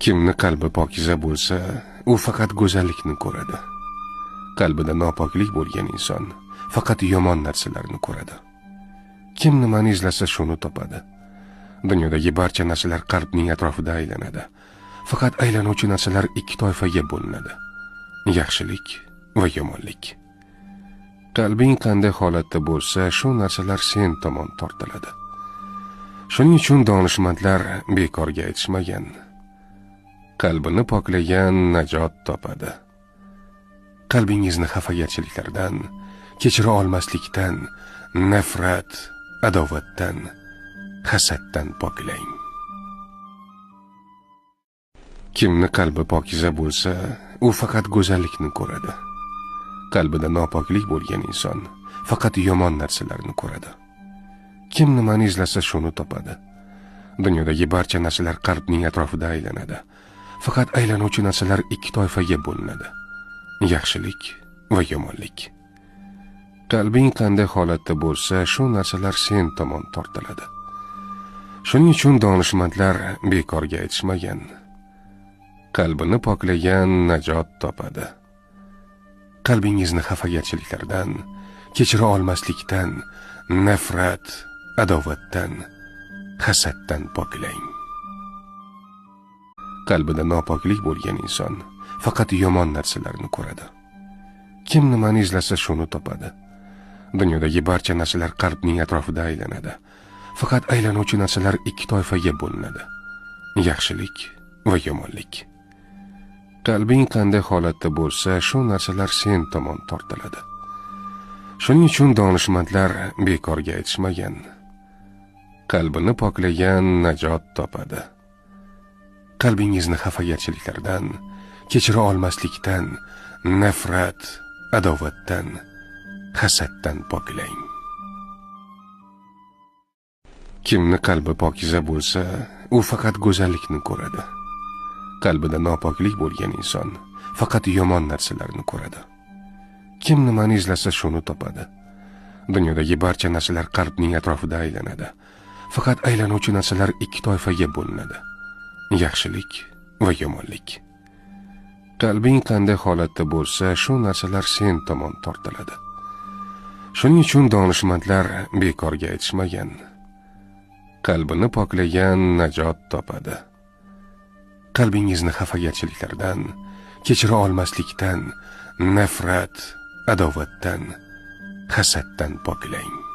Kimni qalbi pokiza bo'lsa, u faqat go'zallikni ko'radi. Qalbida nopoklik bo'lgan inson faqat yomon narsalarni ko'radi. Kim nimani izlasa shuni topadi. Dunyodagi barcha narsalar qalbning atrofida aylanadi. Faqat aylanuvchi narsalar ikki toifaga bo'linadi: yaxshilik va yomonlik. Qalbing qanday holatda bo'lsa, shu narsalar sen tomon tortiladi. Shuning uchun donishmandlar bekorga aytishmagan: qalbini poklagan najot topadi. Qalbingizni xafagarchiliklardan, kechira olmaslikdan, nafrat, adovatdan, hasaddan poklang. Kimni qalbi pokiza bo'lsa, u faqat go'zallikni ko'radi. Qalbida nopoklik bo'lgan inson faqat yomon narsalarni ko'radi. Kim nimani izlasa shuni topadi. Dunyodagi barcha narsalar qalbning atrofida aylanadi. Faqat aylanuvchi narsalar ikki toifaga bo'linadi: yaxshilik va yomonlik. Qalbing qanday holatda bo'lsa, shu narsalar sen tomon tortiladi. Shuning uchun donishmandlar bekorga aytishmagan: qalbini poklagan najot topadi. Qalbingizni xafagarchiliklardan, kechira olmaslikdan, nafrat, adovatdan, hasaddan poklang. Qalbida nopoklik bo'lgan inson faqat yomon narsalarni ko'radi. Kim nimani izlasa shuni topadi. Dunyodagi barcha narsalar qalbning atrofida aylanadi. Faqat aylanuvchi narsalar ikki toifaga bo'linadi: yaxshilik va yomonlik. Qalbing qanday holatda bo'lsa, shu narsalar sen tomon tortiladi. Shuning uchun donishmandlar bekorga aytishmagan: qalbini poklagan najot topadi. Qalbingizni xafagarchiliklardan, kechira olmaslikdan, nafrat, adovatdan, hasaddan poklang. Kimni qalbi pokiza bo'lsa, u faqat go'zallikni ko'radi. Qalbida nopoklik bo'lgan inson faqat yomon narsalarni ko'radi. Kim nimani izlasa shuni topadi. Dunyodagi barcha narsalar qalbning atrofida aylanadi. Faqat aylanuvchi narsalar ikki toifaga bo'linadi: yaxshilik va yomonlik. Qalbing qanday holatda bo'lsa, shu narsalar sen tomon tortiladi. Shuning uchun donishmandlar bekorga aytishmagan: qalbini poklagan najot topadi. Qalbingizni xafagarchiliklardan, kechira olmaslikdan, nafrat, adovatdan, hasaddan poklang.